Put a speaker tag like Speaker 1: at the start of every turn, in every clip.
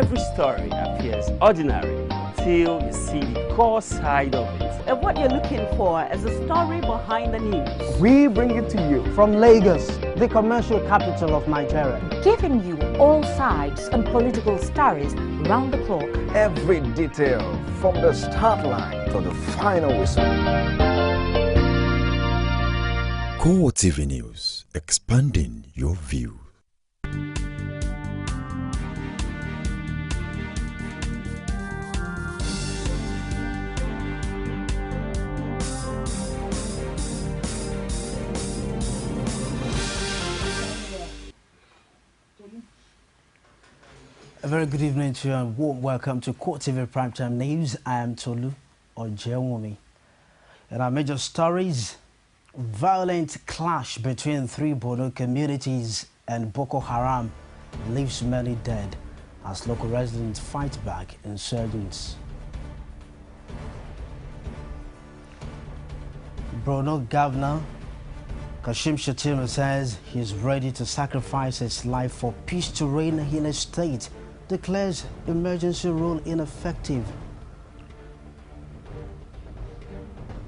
Speaker 1: every story appears ordinary till you see the core side of it.
Speaker 2: And what you're looking for is the story behind the news.
Speaker 3: We bring it to you from Lagos, the commercial capital of Nigeria.
Speaker 4: Giving you all sides and political stories round the clock.
Speaker 5: Every detail from the start line to the final whistle.
Speaker 6: Core TV News, expanding your view.
Speaker 7: A very good evening to you and warm welcome to Core TV Primetime News. I am Tolu Ojewumi. And our major stories: violent clash between three Borno communities and Boko Haram leaves many dead as local residents fight back insurgents. Borno Governor Kashim Shettima says he is ready to sacrifice his life for peace to reign in his state. Declares emergency rule ineffective.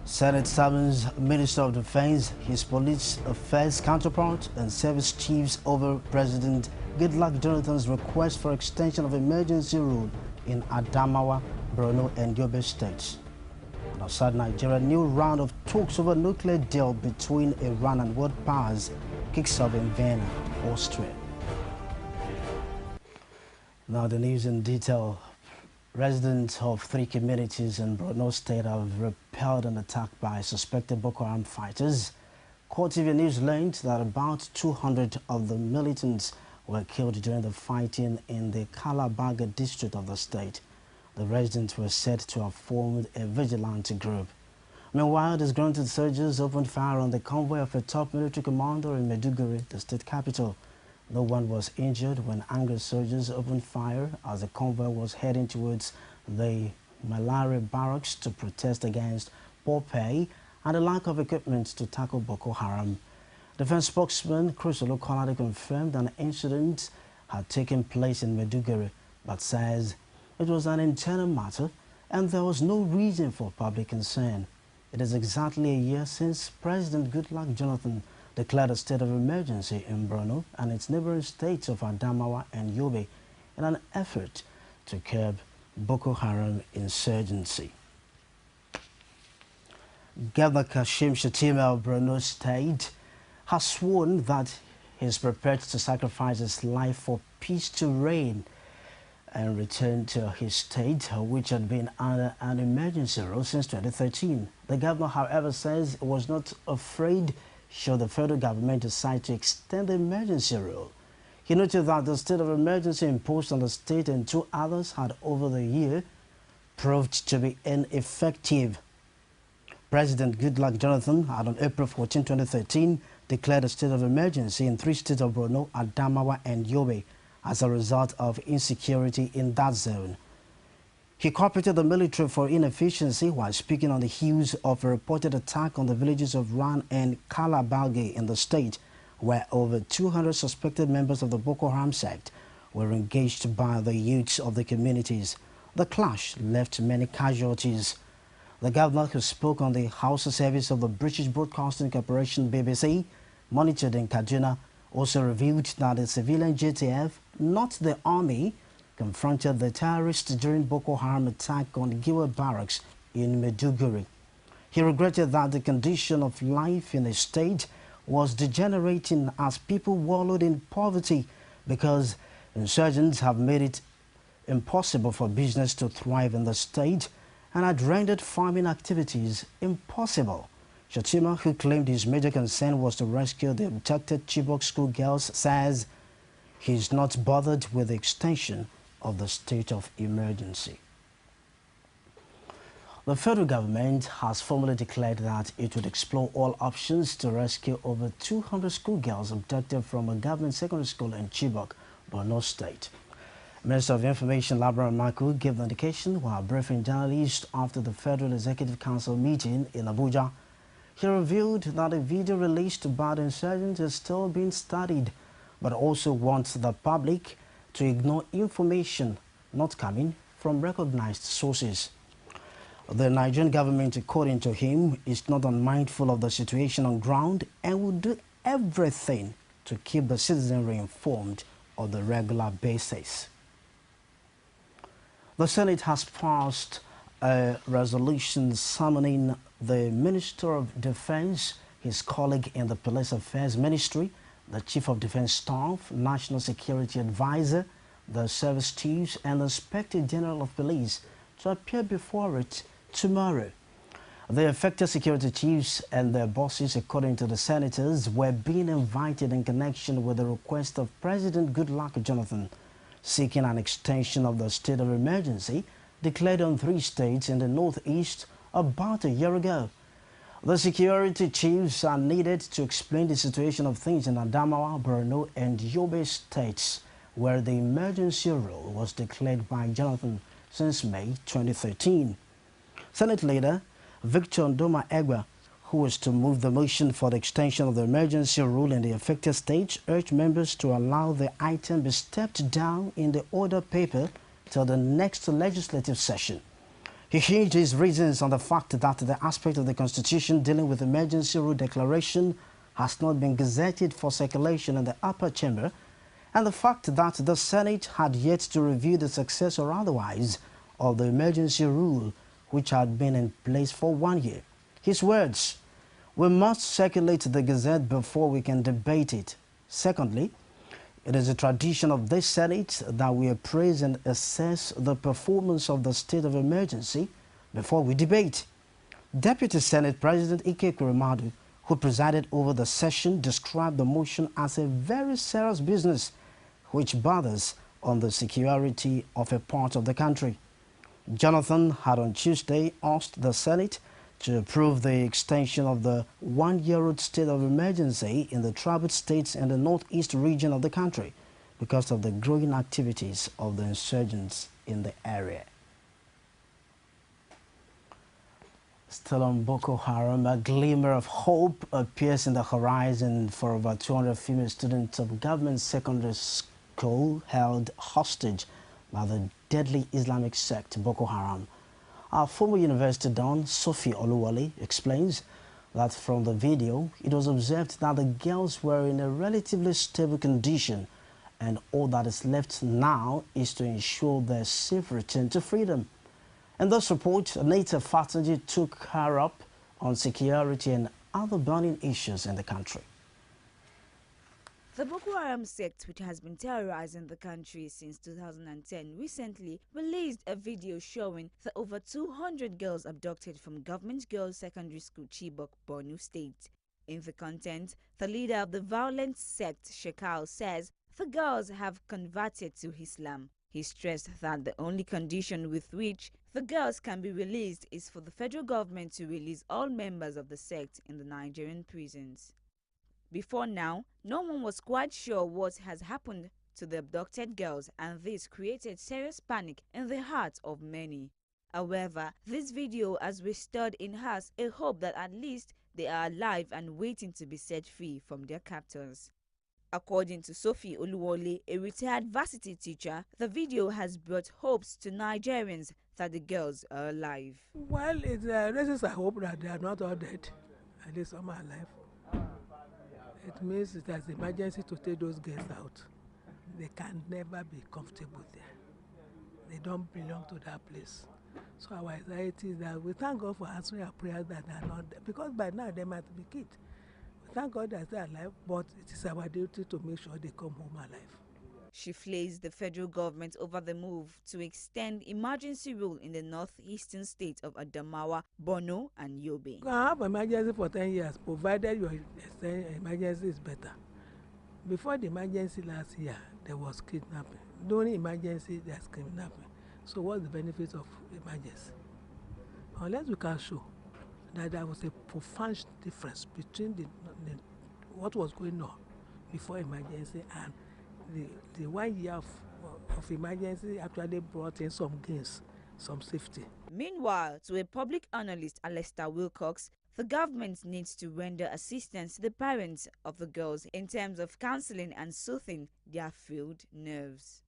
Speaker 7: Senate summons Minister of Defense, his police affairs counterpart, and service chiefs over President Goodluck Jonathan's request for extension of emergency rule in Adamawa, Borno, and Yobe states. And outside Nigeria, new round of talks over nuclear deal between Iran and world powers kicks off in Vienna, Austria. Now the news in detail. Residents of three communities in Borno State have repelled an attack by suspected Boko Haram fighters. Core TV News learned that about 200 of the militants were killed during the fighting in the Kalabaga district of the state. The residents were said to have formed a vigilante group. Meanwhile, disgruntled soldiers opened fire on the convoy of a top military commander in Maiduguri, the state capital. No one was injured when angry soldiers opened fire as the convoy was heading towards the Malari barracks to protest against poor pay and the lack of equipment to tackle Boko Haram. Defense spokesman Chris Olukolade confirmed an incident had taken place in Maiduguri, but says it was an internal matter and there was no reason for public concern. It is exactly a year since President Goodluck Jonathan declared a state of emergency in Borno and its neighboring states of Adamawa and Yobe in an effort to curb Boko Haram insurgency. Governor Kashim Shettima of Borno State has sworn that he is prepared to sacrifice his life for peace to reign and return to his state, which had been under an emergency rule since 2013. The governor, however, says he was not afraid should the federal government decide to extend the emergency rule. He noted that the state of emergency imposed on the state and two others had over the year proved to be ineffective. President Goodluck Jonathan had on April 14, 2013 declared a state of emergency in three states of Borno, Adamawa and Yobe as a result of insecurity in that zone. He culpated the military for inefficiency while speaking on the heels of a reported attack on the villages of Ran and Kalabalge in the state, where over 200 suspected members of the Boko Haram sect were engaged by the youths of the communities. The clash left many casualties. The governor, who spoke on the House service of the British Broadcasting Corporation BBC, monitored in Kaduna, also revealed that the civilian JTF, not the army, confronted the terrorists during Boko Haram attack on Giwa barracks in Maiduguri. He regretted that the condition of life in the state was degenerating as people wallowed in poverty because insurgents have made it impossible for business to thrive in the state and had rendered farming activities impossible. Shettima, who claimed his major concern was to rescue the abducted Chibok schoolgirls, says he is not bothered with the extension of the state of emergency. The federal government has formally declared that it would explore all options to rescue over 200 schoolgirls abducted from a government secondary school in Chibok, Borno State. Minister of Information Labaran Maku gave the indication while briefing journalists after the Federal Executive Council meeting in Abuja. He revealed that a video released by the insurgents is still being studied, but also wants the public to ignore information not coming from recognized sources. The Nigerian government, according to him, is not unmindful of the situation on ground and will do everything to keep the citizenry informed on the regular basis. The Senate has passed a resolution summoning the Minister of Defense, his colleague in the Police Affairs Ministry, the Chief of Defense Staff, National Security Advisor, the Service Chiefs, and the Inspector General of Police to appear before it tomorrow. The affected security chiefs and their bosses, according to the senators, were being invited in connection with the request of President Goodluck Jonathan, seeking an extension of the state of emergency declared on 3 states in the Northeast about a year ago. The security chiefs are needed to explain the situation of things in Adamawa, Borno, and Yobe states, where the emergency rule was declared by Jonathan since May 2013. Senate leader Victor Ndoma Egba, who was to move the motion for the extension of the emergency rule in the affected states, urged members to allow the item be stepped down in the order paper till the next legislative session. He hinged his reasons on the fact that the aspect of the Constitution dealing with emergency rule declaration has not been gazetted for circulation in the upper chamber, and the fact that the Senate had yet to review the success or otherwise of the emergency rule, which had been in place for 1 year. His words: "We must circulate the Gazette before we can debate it. Secondly, it is a tradition of this Senate that we appraise and assess the performance of the state of emergency before we debate." Deputy Senate President Ike Kuremadu, who presided over the session, described the motion as a very serious business which bothers on the security of a part of the country. Jonathan had on Tuesday asked the Senate to approve the extension of the 1-year state of emergency in the tribal states and the northeast region of the country because of the growing activities of the insurgents in the area. Still on Boko Haram, a glimmer of hope appears in the horizon for over 200 female students of government secondary school held hostage by the deadly Islamic sect Boko Haram. Our former university don, Sophie Oluwole, explains that from the video, it was observed that the girls were in a relatively stable condition, and all that is left now is to ensure their safe return to freedom. In this report, Anita Fatanji took her up on security and other burning issues in the country.
Speaker 8: The Boko Haram sect, which has been terrorizing the country since 2010, recently released a video showing the over 200 girls abducted from Government Girls Secondary School Chibok, Borno State. In the content, the leader of the violent sect, Shekau, says the girls have converted to Islam. He stressed that the only condition with which the girls can be released is for the federal government to release all members of the sect in the Nigerian prisons. Before now, no one was quite sure what has happened to the abducted girls, and this created serious panic in the hearts of many. However, this video has restored in us a hope that at least they are alive and waiting to be set free from their captors. According to Sophie Oluwole, a retired varsity teacher, the video has brought hopes to Nigerians that the girls are alive.
Speaker 9: Well, it raises a hope that they are not all dead, at least some are alive. It means it has emergency to take those girls out. They can never be comfortable there. They don't belong to that place. So our anxiety is that we thank God for answering our prayers that they are not there, because by now they might be killed. We thank God that they are alive, but it is our duty to make sure they come home alive.
Speaker 8: She flays the federal government over the move to extend emergency rule in the northeastern states of Adamawa, Borno, and Yobe.
Speaker 9: You can have emergency for 10 years, provided your emergency is better. Before the emergency last year, there was kidnapping. During emergency, there's kidnapping. So what's the benefit of emergency? Unless we can show that there was a profound difference between what was going on before emergency and the 1 year of emergency actually brought in some gains, some safety.
Speaker 8: Meanwhile, to a public analyst, Alistair Wilcox, the government needs to render assistance to the parents of the girls in terms of counseling and soothing their frayed nerves.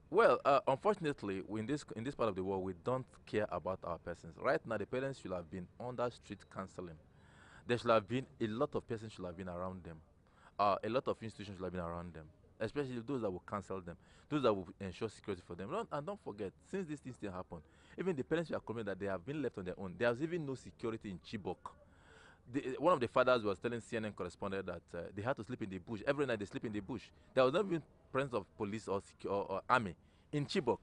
Speaker 10: Well, unfortunately, in this part of the world, we don't care about our persons. Right now, the parents should have been under street counseling. There should have been a lot of persons should have been around them. A lot of institutions should have been around them, especially those that will counsel them, those that will ensure security for them. And don't forget, since these things still happen, even the parents were complaining that they have been left on their own. There's even no security in Chibok. One of the fathers was telling CNN correspondent that they had to sleep in the bush. Every night they sleep in the bush. There was not even presence of police or army in Chibok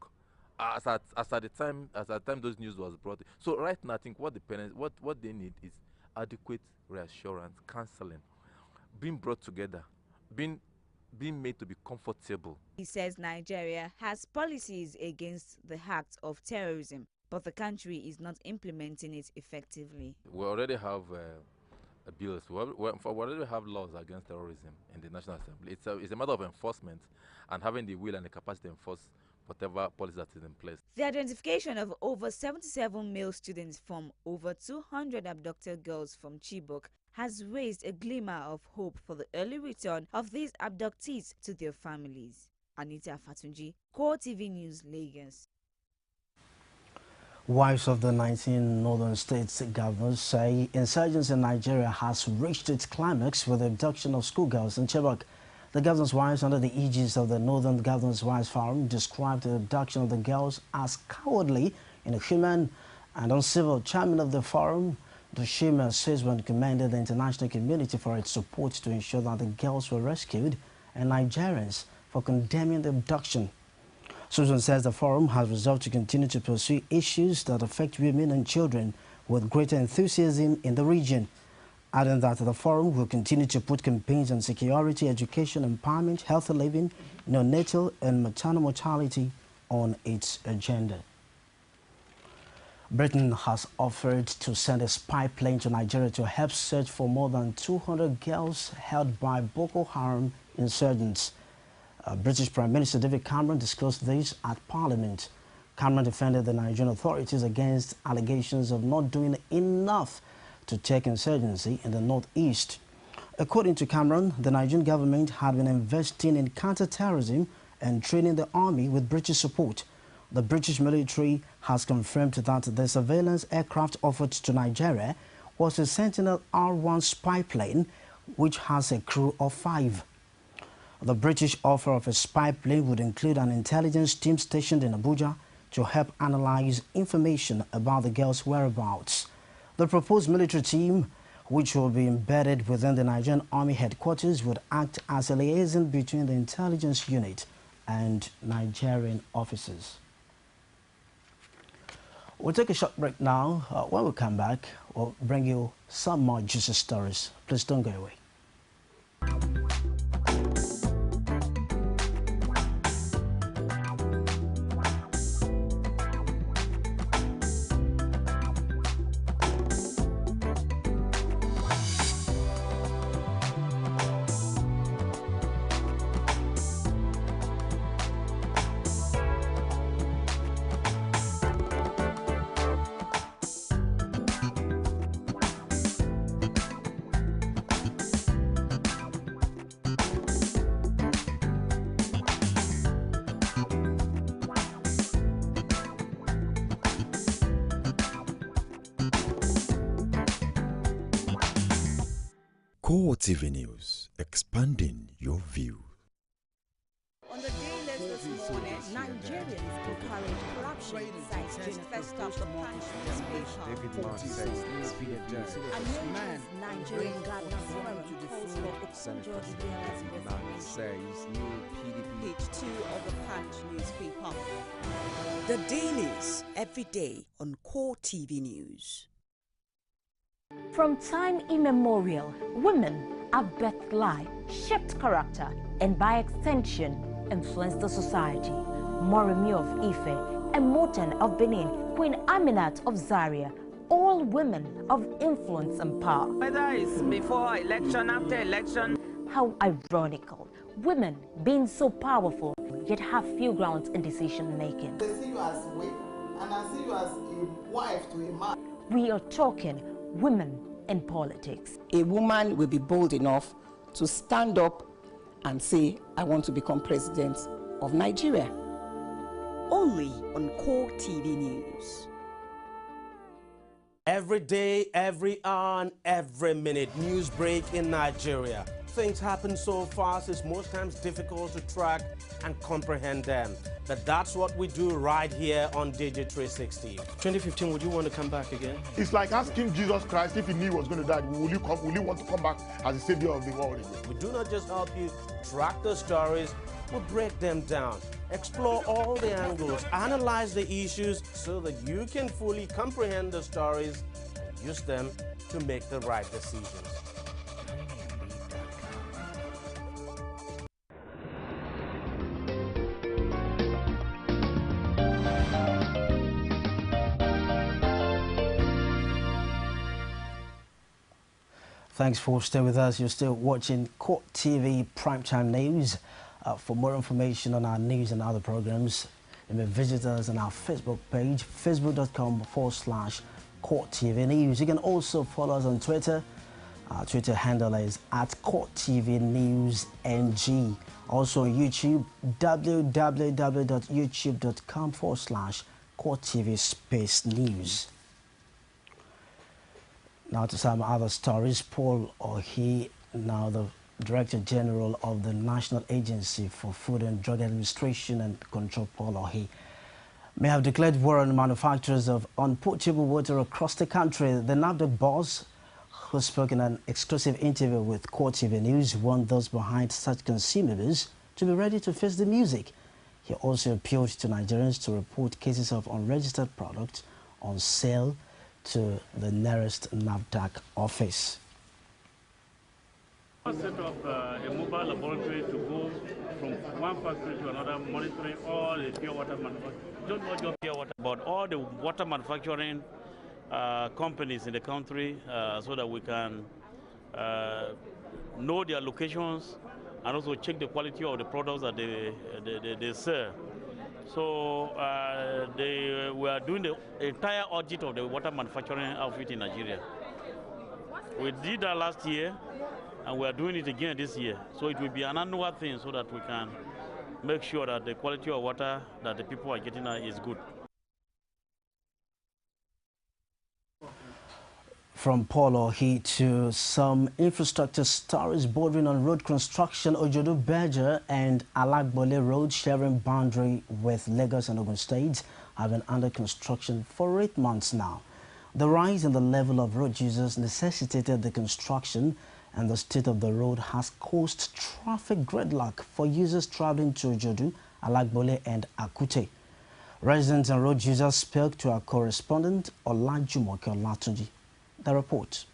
Speaker 10: as at the time those news was brought. So right now, I think what the parents what they need is adequate reassurance, counseling, being brought together, being made to be comfortable.
Speaker 8: He says Nigeria has policies against the act of terrorism, but the country is not implementing it effectively.
Speaker 10: We already have bills. We already have laws against terrorism in the National Assembly. It's a matter of enforcement and having the will and the capacity to enforce whatever policy that is in place.
Speaker 8: The identification of over 77 male students from over 200 abducted girls from Chibok has raised a glimmer of hope for the early return of these abductees to their families. Anita Fatunji, Core TV News, Lagos.
Speaker 7: Wives of the 19 northern states governors say insurgency in Nigeria has reached its climax with the abduction of schoolgirls in Chibok. The governors' wives, under the aegis of the Northern Governors' Wives Forum, described the abduction of the girls as cowardly, inhuman, and uncivil. Chairman of the forum, Dushima Siswan, commended the international community for its support to ensure that the girls were rescued, and Nigerians for condemning the abduction. Susan says the forum has resolved to continue to pursue issues that affect women and children with greater enthusiasm in the region, adding that the forum will continue to put campaigns on security, education, empowerment, healthy living, neonatal and maternal mortality on its agenda. Britain has offered to send a spy plane to Nigeria to help search for more than 200 girls held by Boko Haram insurgents. British Prime Minister David Cameron discussed this at Parliament. Cameron defended the Nigerian authorities against allegations of not doing enough to check insurgency in the northeast. According to Cameron, the Nigerian government had been investing in counter-terrorism and training the army with British support. The British military has confirmed that the surveillance aircraft offered to Nigeria was a Sentinel R1 spy plane, which has a crew of 5. The British offer of a spy plane would include an intelligence team stationed in Abuja to help analyze information about the girls' whereabouts. The proposed military team, which will be embedded within the Nigerian Army headquarters, would act as a liaison between the intelligence unit and Nigerian officers. We'll take a short break now. When we come back, we'll bring you some more juicy stories. Please don't go away.
Speaker 6: Core TV News, expanding your view.
Speaker 2: On the day list this morning, Nigerians encourage corruption, cites Jane Festa of the Punch newspaper. Amid Nigerian Gardener Forum calls for Okonjo Iweala's
Speaker 5: says new PDP.
Speaker 2: Page 2 of the Punch newspaper. The dailies every day on Core TV News.
Speaker 4: From time immemorial, women have birthed life, shaped character, and by extension, influenced the society. Moremi of Ife, Emoten of Benin, Queen Aminat of Zaria, all women of influence and power.
Speaker 11: Whether it's before election, after election.
Speaker 4: How ironical, women being so powerful, yet have few grounds in decision making.
Speaker 12: They see you as a wife, and I see you as a wife to a man.
Speaker 4: We are talking women in politics.
Speaker 13: A woman will be bold enough to stand up and say, I want to become president of Nigeria.
Speaker 14: only on Core TV News.
Speaker 15: Every day, every hour, and every minute, news break in Nigeria. Things happen so fast, it's most times difficult to track and comprehend them. But that's what we do right here on Digi360. 2015, would you want to come back again?
Speaker 16: It's like asking Jesus Christ if he knew he was going to die, will you want to come back as the savior of the world again?
Speaker 15: We do not just help you track the stories, we break them down, explore all the angles, analyze the issues so that you can fully comprehend the stories and use them to make the right decisions.
Speaker 7: Thanks for staying with us. You're still watching Court TV Primetime News. For more information on our news and other programs, you may visit us on our Facebook page, facebook.com/Court TV News. You can also follow us on Twitter. Our Twitter handle is @CourtTVNewsNG. Also on YouTube, www.youtube.com/CourtTV_News. Now to some other stories. Paul Ohi, now the Director General of the National Agency for Food and Drug Administration and Control, Paul Ohi, may have declared war on manufacturers of unpotable water across the country. The NAFDAC boss, who spoke in an exclusive interview with Court TV News, warned those behind such consumables to be ready to face the music. He also appealed to Nigerians to report cases of unregistered products on sale to the nearest NAFDAC office.
Speaker 1: Set up a mobile laboratory to go from one factory to another, monitoring all the pure water manufacturing. Not just pure water, but all the water manufacturing companies in the country, so that we can know their locations and also check the quality of the products that they sell. So we are doing the entire audit of the water manufacturing outfit in Nigeria. We did that last year, and we are doing it again this year. So it will be an annual thing so that we can make sure that the quality of water that the people are getting is good.
Speaker 7: From Paul Ohi to some infrastructure stories bordering on road construction. Ojodu-Berger and Alagbole Road, sharing boundary with Lagos and Ogun State, have been under construction for 8 months now. The rise in the level of road users necessitated the construction, and the state of the road has caused traffic gridlock for users traveling to Ojodu, Alagbole and Akute. Residents and road users spoke to our correspondent Olajumoke Olatunji. The report.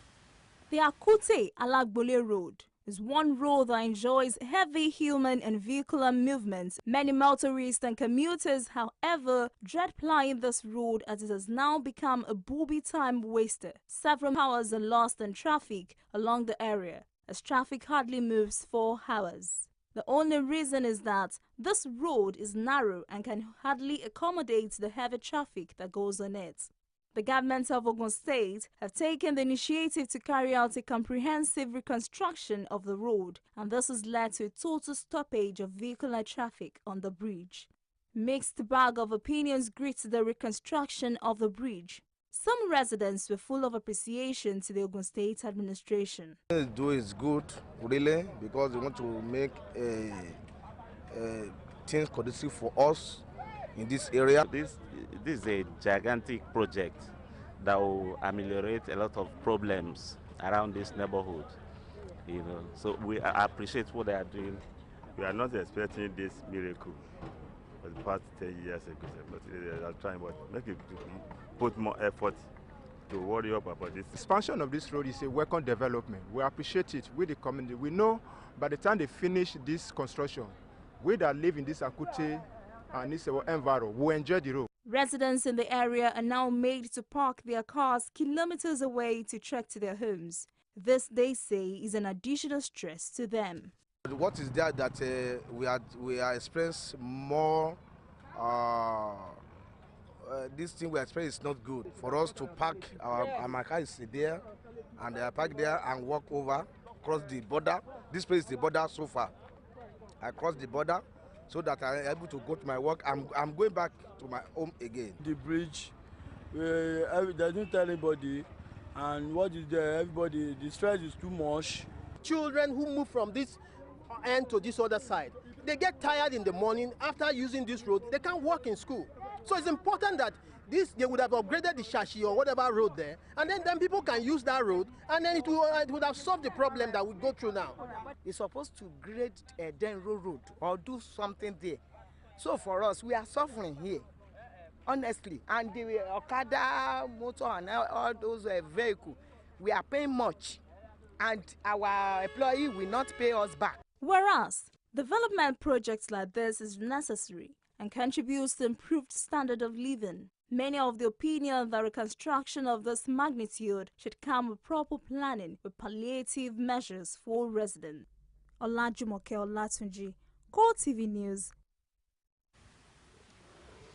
Speaker 8: The Akute Alagbole Road is one road that enjoys heavy human and vehicular movements. Many motorists and commuters, however, dread plying this road as it has now become a booby time waster. Several hours are lost in traffic along the area, as traffic hardly moves for hours. The only reason is that this road is narrow and can hardly accommodate the heavy traffic that goes on it. The government of Ogun State have taken the initiative to carry out a comprehensive reconstruction of the road, and this has led to a total stoppage of vehicular traffic on the bridge. Mixed bag of opinions greets the reconstruction of the bridge. Some residents were full of appreciation to the Ogun State administration.
Speaker 5: What they do is good, really, because they want to make things conducive for us in this area.
Speaker 17: This is a gigantic project that will ameliorate a lot of problems around this neighborhood. So we appreciate what they are doing.
Speaker 18: We are not expecting this miracle for the past 10 years ago, but they are trying, but make it put more effort to worry up about this.
Speaker 19: Expansion of this road is a welcome development. We appreciate it with the community. We know by the time they finish this construction, we that live in this Akute and this environment will enjoy the road.
Speaker 8: Residents in the area are now made to park their cars kilometers away to trek to their homes. This, they say, is an additional stress to them.
Speaker 5: What is there that we are experiencing more, this thing we experience is not good. For us to park, my car is there, and I park there and walk over, cross the border. This place is the border so far. I cross the border, so that I'm able to go to my work. I'm going back to my home again.
Speaker 20: The bridge, they didn't tell anybody, and what is there? Everybody, the stress is too much.
Speaker 21: Children who move from this end to this other side, they get tired in the morning after using this road. They can't walk in school. So it's important that they would have upgraded the Shashi or whatever road there, and then people can use that road, and then it would have solved the problem that we go through now.
Speaker 22: It's supposed to grade Denro Road or do something there. So for us, we are suffering here, honestly. And the Okada, motor, and all those vehicles, we are paying much, and our employee will not pay us back.
Speaker 8: Whereas, development projects like this is necessary and contributes to improved standard of living. Many of the opinion that reconstruction of this magnitude should come with proper planning with palliative measures for residents. Olajumoke Olatunji, Core TV News.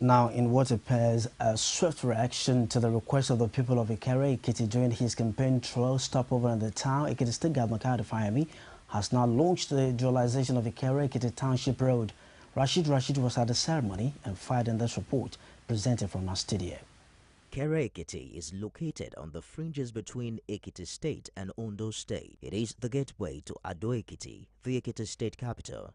Speaker 7: Now, in what appears a swift reaction to the request of the people of Ikere Ekiti during his campaign trail stopover in the town, Ekiti State Governor Kayode Fayemi has now launched the dualization of Ikere Ekiti Township Road. Rashid was at the ceremony and fired in this report presented from our studio.
Speaker 23: Ikere Ekiti is located on the fringes between Ekiti State and Ondo State. It is the gateway to Ado Ekiti, the Ekiti State capital.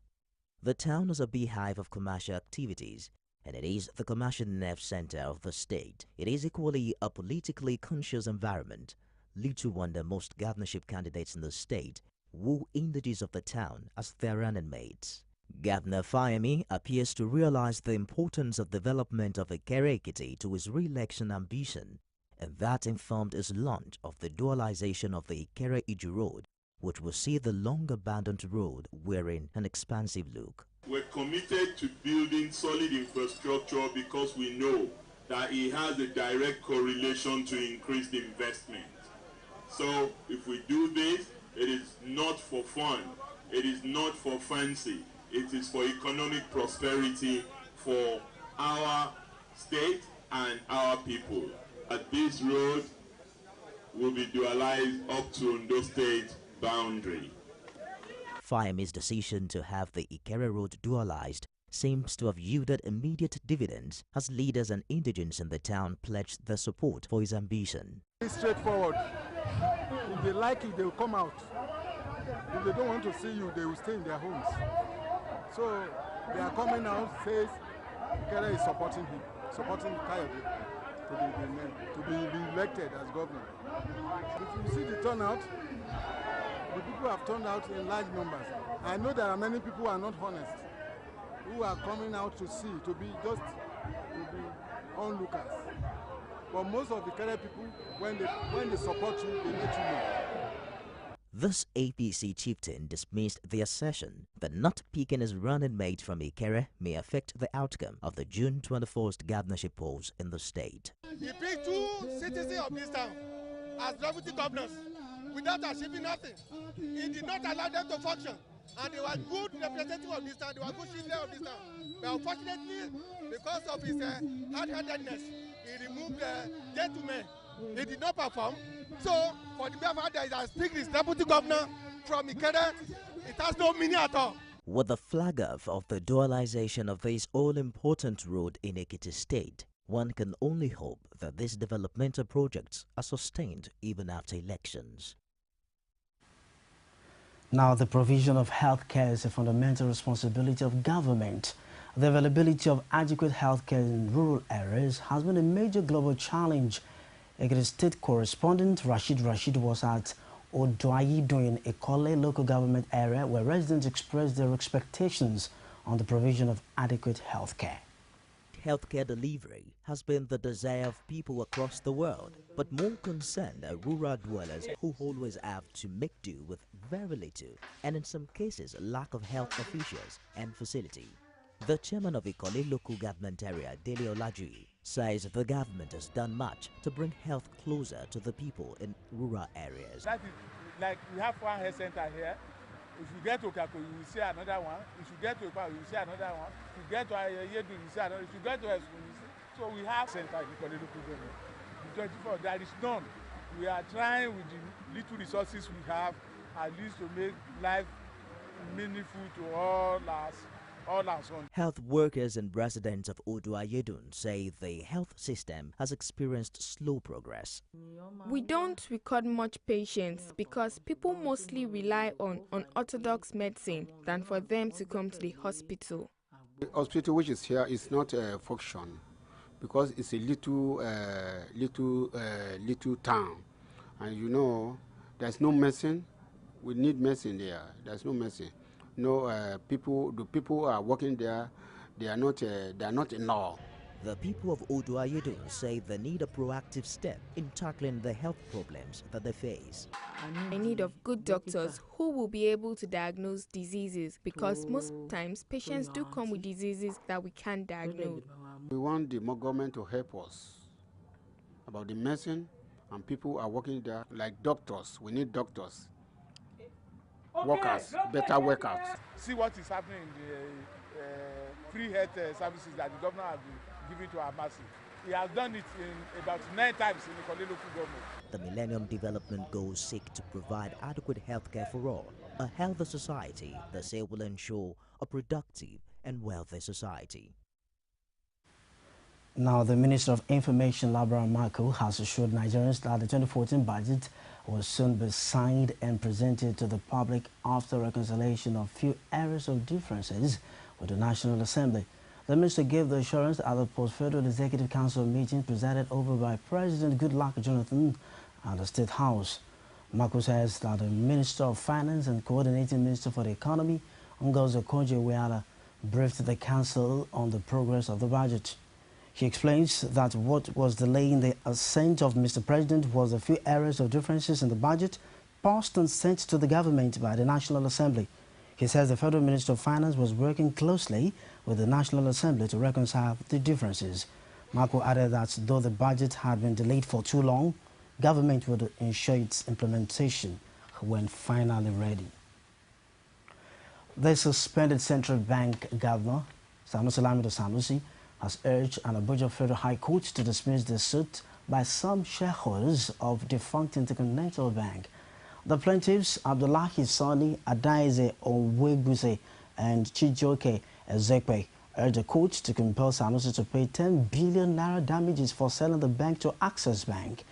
Speaker 23: The town is a beehive of commercial activities, and it is the commercial nerve center of the state. It is equally a politically conscious environment. Little wonder most governorship candidates in the state woo indiges of the town as their running mates. Governor Fayemi appears to realize the importance of development of Ikere Ekiti to his re-election ambition, and that informed his launch of the dualization of the Ikere Iju Road, which will see the long-abandoned road wearing an expansive look.
Speaker 24: We're committed to building solid infrastructure because we know that it has a direct correlation to increased investment. So if we do this, it is not for fun, it is not for fancy. It is for economic prosperity for our state and our people. This road will be dualized up to Ondo State boundary.
Speaker 23: Fayemi's decision to have the Ikere Road dualized seems to have yielded immediate dividends as leaders and indigents in the town pledged their support for his ambition.
Speaker 19: It's straightforward. If they like it, they will come out. If they don't want to see you, they will stay in their homes. So they are coming out, says Ikere is supporting him, supporting Kayode to be elected as governor. If you see the turnout, the people have turned out in large numbers. I know there are many people who are not honest, who are coming out to see, to be onlookers. But most of the Ikere people, when they support you, they let you know.
Speaker 23: This APC chieftain dismissed the assertion that not picking his running mate from Ikere may affect the outcome of the June 21st governorship polls in the state.
Speaker 25: He picked two citizens of this town as deputy governors without achieving nothing. He did not allow them to function, and they were good representatives of this town, they were good citizens of this town. But unfortunately, because of his hard-headedness, he removed the gentleman. He did not perform. So, for the mere fact that he has picked his deputy governor from Ikere, it has no meaning at all.
Speaker 23: With the flag off of the dualization of this all-important road in Ekiti State, one can only hope that these developmental projects are sustained even after elections.
Speaker 7: Now, the provision of healthcare is a fundamental responsibility of government. The availability of adequate healthcare in rural areas has been a major global challenge. Ekiti State correspondent Rashid was at Odoayido in Ikole local government area where residents expressed their expectations on the provision of adequate healthcare.
Speaker 23: Healthcare delivery has been the desire of people across the world, but more concerned are rural dwellers who always have to make do with very little and in some cases a lack of health officials and facility. The chairman of Ikole local government area, Dele Olajuyi, says the government has done much to bring health closer to the people in rural areas.
Speaker 26: That is, like we have one health center here. If you get to Okako, you will see another one. If you get to Ipa, you will see another one. If you get to Ayedu, you will see another. If you get to Esun, you see. So we have center in Ikole local government. The 24, there is none. We are trying with the little resources we have, at least to make life meaningful to all us all our sons.
Speaker 23: Health workers and residents of Oduayedun say the health system has experienced slow progress.
Speaker 2: We don't record much patients because people mostly rely on unorthodox medicine than for them to come to the hospital.
Speaker 3: The hospital which is here is not a function because it's a little town, and you know there's no medicine. We need medicine there. There's no medicine. No the people who are working there, they are not in law.
Speaker 23: The people of Oduayedun say they need a proactive step in tackling the health problems that they face.
Speaker 2: I need of good doctors who will be able to diagnose diseases because most times patients do come with diseases that we can't diagnose.
Speaker 3: We want the government to help us about the medicine, and people are working there like doctors. We need doctors. Workers, better workers.
Speaker 26: See what is happening in the free health services that the governor has been giving to our masses. He has done it in about 9 times in the Korle local government.
Speaker 23: The Millennium Development Goals seek to provide adequate health care for all. A healthy society, they say, will ensure a productive and wealthy society.
Speaker 7: Now, the Minister of Information, Labra Mako, has assured Nigerians that the 2014 budget will soon be signed and presented to the public after reconciliation of few areas of differences with the National Assembly. The minister gave the assurance at the Post-Federal Executive Council meeting presided over by President Goodluck Jonathan at the State House. Mako says that the Minister of Finance and Coordinating Minister for the Economy, Ngozi Okonjo-Iweala, briefed the Council on the progress of the budget. He explains that what was delaying the assent of Mr. President was a few areas of differences in the budget passed and sent to the government by the National Assembly. He says the Federal Minister of Finance was working closely with the National Assembly to reconcile the differences. Mako added that though the budget had been delayed for too long, government would ensure its implementation when finally ready. The suspended Central Bank Governor, Sanusi Lamido Sanusi, has urged an Abuja Federal High Court to dismiss the suit by some shareholders of defunct Intercontinental Bank. The plaintiffs, Abdullahi Sani, Adaize Onwebuse, and Chijoke Ezekwe, urged the court to compel Sanusi to pay 10 billion naira damages for selling the bank to Access Bank.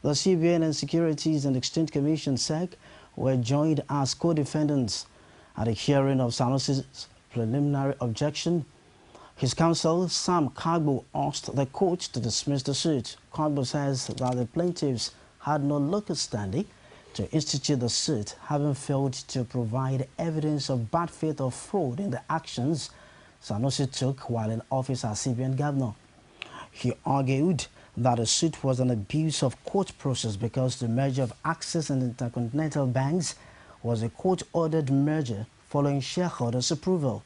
Speaker 7: The CBN and Securities and Exchange Commission (SEC) were joined as co-defendants at a hearing of Sanusi's preliminary objection. His counsel, Sam Kagbo, asked the court to dismiss the suit. Kagbo says that the plaintiffs had no local standing to institute the suit, having failed to provide evidence of bad faith or fraud in the actions Sanusi took while in office as CBN governor. He argued that the suit was an abuse of court process because the merger of Access and Intercontinental Banks was a court-ordered merger following shareholders' approval.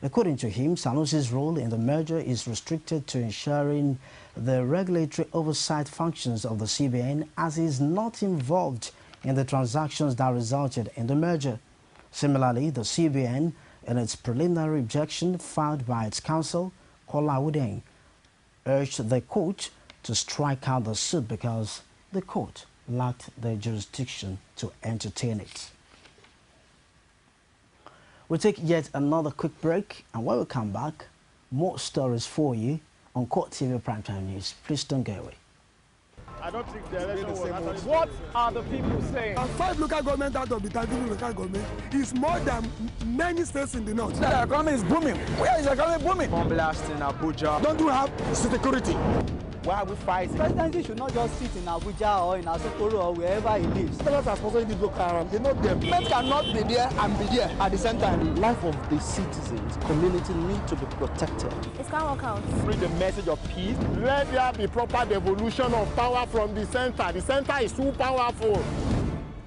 Speaker 7: According to him, Sanusi's role in the merger is restricted to ensuring the regulatory oversight functions of the CBN, as he is not involved in the transactions that resulted in the merger. Similarly, the CBN, in its preliminary objection filed by its counsel, Kola Udeng, urged the court to strike out the suit because the court lacked the jurisdiction to entertain it. We'll take yet another quick break, and when we come back, more stories for you on Court TV Primetime News. Please don't go away.
Speaker 26: I don't think the election was actually... What are the people saying?
Speaker 6: 5 local governments out of the 32 local government is more than many states in the north. The economy is booming. Where is the economy booming? Bomb blast in Abuja. Don't you have security?
Speaker 9: Why are we fighting? Presidency should not just sit in Abuja or in Asokoro or wherever he lives.
Speaker 6: Those are sponsoring this local around. They know them. Men cannot be there and be there at the same time.
Speaker 10: The life of the citizens, community need to be protected.
Speaker 9: It can't work out.
Speaker 6: Bring the message of peace. Let there be proper devolution of power from the center. The center is too powerful.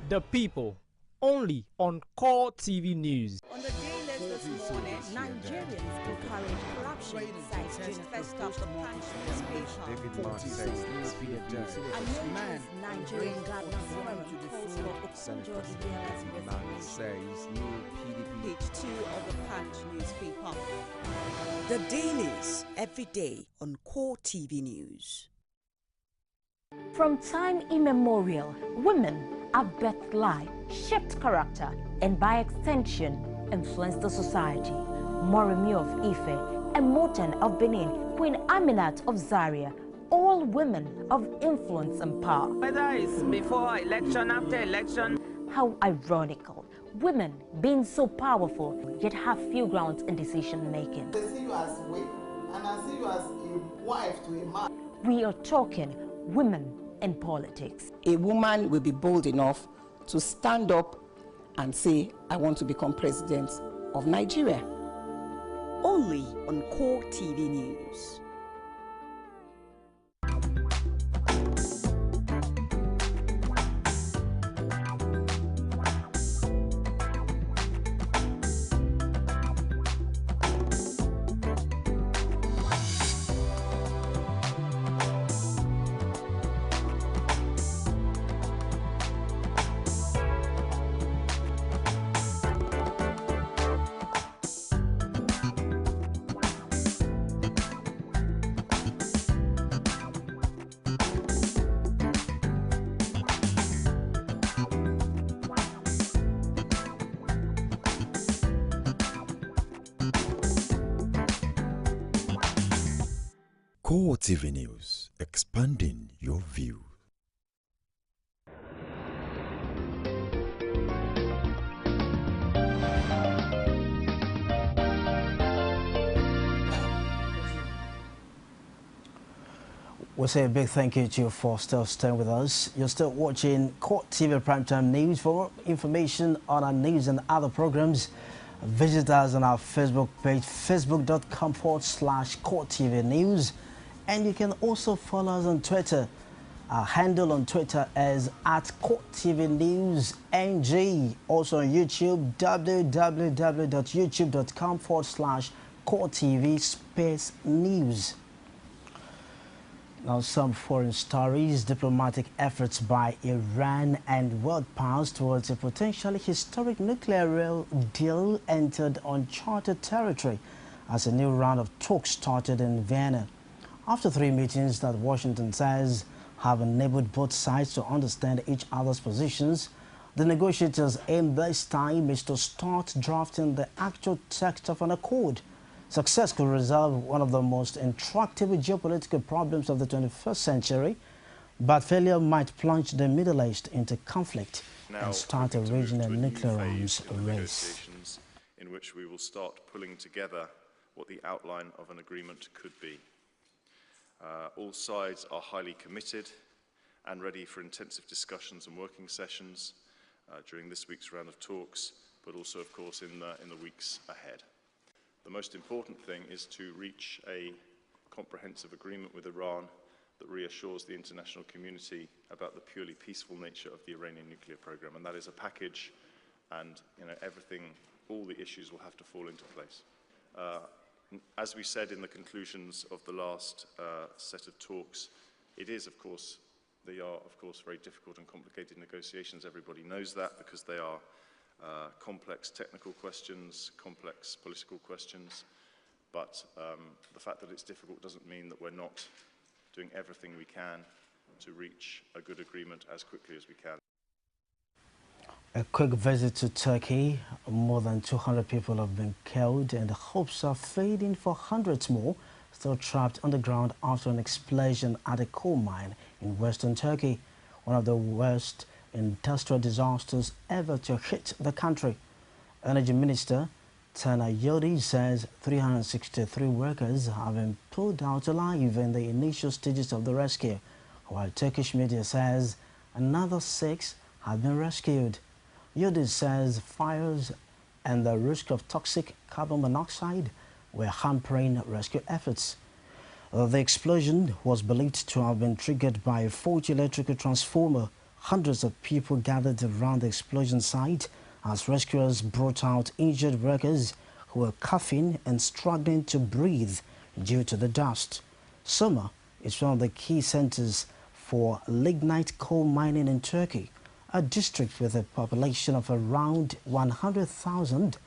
Speaker 11: The people, only on Core TV News.
Speaker 8: On the day list this morning, Nigerians encourage corruption besides doing first up the punch newspaper. Nigerian Governor Forum calls for Okonjo-Iweala's
Speaker 27: says new PDP.
Speaker 14: Page 2 of the Punch newspaper. The dailies every day on Core TV News.
Speaker 4: From time immemorial, women have birthed life, shaped character, and by extension, influenced the society. Moremi of Ife, and Motan of Benin, Queen Aminat of Zaria, all women of influence and power.
Speaker 1: Whether it's before election, after election.
Speaker 4: How ironical. Women being so powerful, yet have few grounds in decision making.
Speaker 12: They see you as a wife, and I see you as a wife to a man.
Speaker 4: We are talking women in politics.
Speaker 22: A woman will be bold enough to stand up and say, I want to become president of Nigeria.
Speaker 14: Only on Core TV News.
Speaker 13: Core TV News, expanding your view.
Speaker 7: We'll say a big thank you to you for still staying with us. You're still watching Core TV Primetime News. For more information on our news and other programs, visit us on our Facebook page, facebook.com/Core TV News. And you can also follow us on Twitter. Our handle on Twitter is @Core TV News NG. Also on YouTube, www.youtube.com/Core TV News. Now, some foreign stories. Diplomatic efforts by Iran and world powers towards a potentially historic nuclear deal entered uncharted territory as a new round of talks started in Vienna. After 3 meetings that Washington says have enabled both sides to understand each other's positions, the negotiators aim this time is to start drafting the actual text of an accord. Success could resolve one of the most intractable geopolitical problems of the 21st century, but failure might plunge the Middle East into conflict and start a regional nuclear arms race.
Speaker 15: In which we will start pulling together what the outline of an agreement could be. All sides are highly committed and ready for intensive discussions and working sessions during this week's round of talks, but also, of course, in the weeks ahead. The most important thing is to reach a comprehensive agreement with Iran that reassures the international community about the purely peaceful nature of the Iranian nuclear program. And that is a package, and all the issues will have to fall into place. As we said in the conclusions of the last set of talks, they are, of course, very difficult and complicated negotiations. Everybody knows that because they are complex technical questions, complex political questions. But the fact that it's difficult doesn't mean that we're not doing everything we can to reach a good agreement as quickly as we can.
Speaker 7: A quick visit to Turkey. More than 200 people have been killed and hopes are fading for hundreds more still trapped underground after an explosion at a coal mine in western Turkey, one of the worst industrial disasters ever to hit the country. Energy Minister Tana Yodi says 363 workers have been pulled out alive in the initial stages of the rescue, while Turkish media says another 6 have been rescued. Yodi says fires and the risk of toxic carbon monoxide were hampering rescue efforts. The explosion was believed to have been triggered by a faulty electrical transformer. Hundreds of people gathered around the explosion site as rescuers brought out injured workers who were coughing and struggling to breathe due to the dust. Soma is one of the key centers for lignite coal mining in Turkey, a district with a population of around 100,000,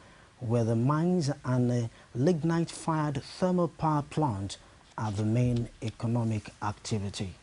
Speaker 7: where the mines and a lignite-fired thermal power plant are the main economic activity.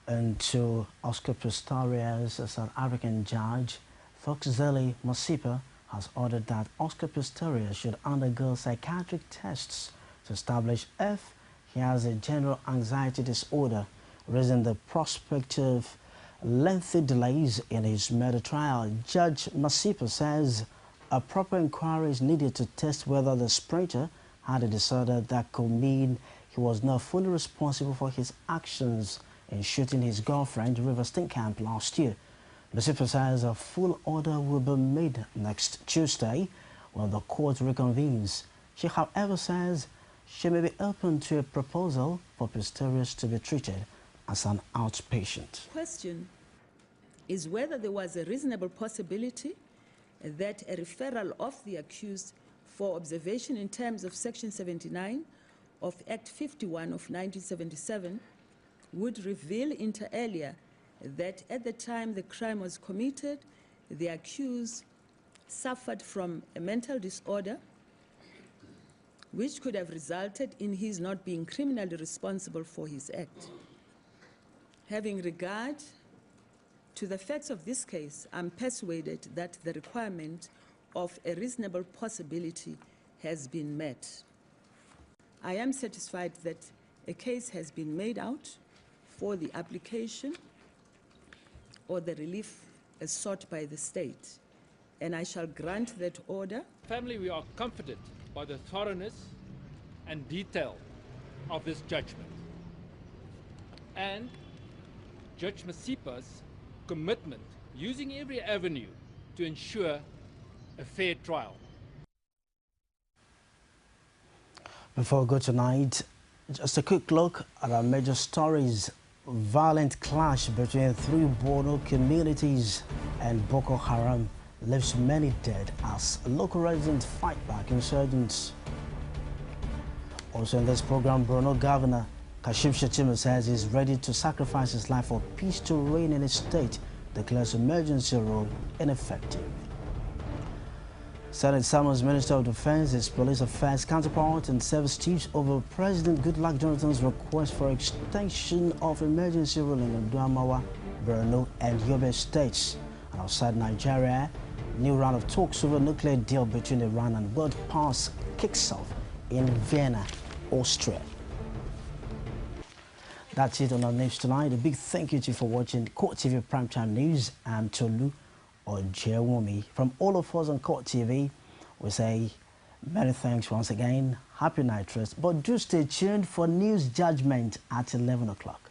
Speaker 7: And to Oscar Pistorius, a South African judge, Thokozile Masipa, has ordered that Oscar Pistorius should undergo psychiatric tests to establish if he has a general anxiety disorder, raising the prospect of lengthy delays in his murder trial. Judge Masipa says a proper inquiry is needed to test whether the sprinter had a disorder that could mean he was not fully responsible for his actions in shooting his girlfriend River Steenkamp last year. Masipa says a full order will be made next Tuesday when the court reconvenes. She, however, says she may be open to a proposal for Pistorius to be treated as an outpatient.
Speaker 5: Question is whether there was a reasonable possibility that a referral of the accused for observation in terms of Section 79 of Act 51 of 1977 would reveal inter alia that at the time the crime was committed, the accused suffered from a mental disorder which could have resulted in his not being criminally responsible for his act. Having regard to the facts of this case, I'm persuaded that the requirement of a reasonable possibility has been met. I am satisfied that a case has been made out for the application or the relief as sought by the state, and I shall grant that order.
Speaker 11: Family, we are comforted by the thoroughness and detail of this judgment and Judge Masipa's commitment using every avenue to ensure a fair trial.
Speaker 7: Before we go tonight, just a quick look at our major stories. Violent clash between 3 Borno communities and Boko Haram leaves many dead as local residents fight back insurgents. Also in this program, Borno Governor Kashim Shettima says he's ready to sacrifice his life for peace to reign in his state, declares emergency rule ineffective. Senate summons Minister of Defense, his police affairs counterpart and service chiefs over President Goodluck Jonathan's request for extension of emergency ruling in Adamawa, Borno and Yobe states. And outside Nigeria, new round of talks over nuclear deal between Iran and world powers kicks off in Vienna, Austria. That's it on our news tonight. A big thank you to you for watching Court TV Primetime News. I'm Tolu Ojewumi. From all of us on Court TV, we say many thanks once again. Happy night rest. But do stay tuned for news judgment at 11 o'clock.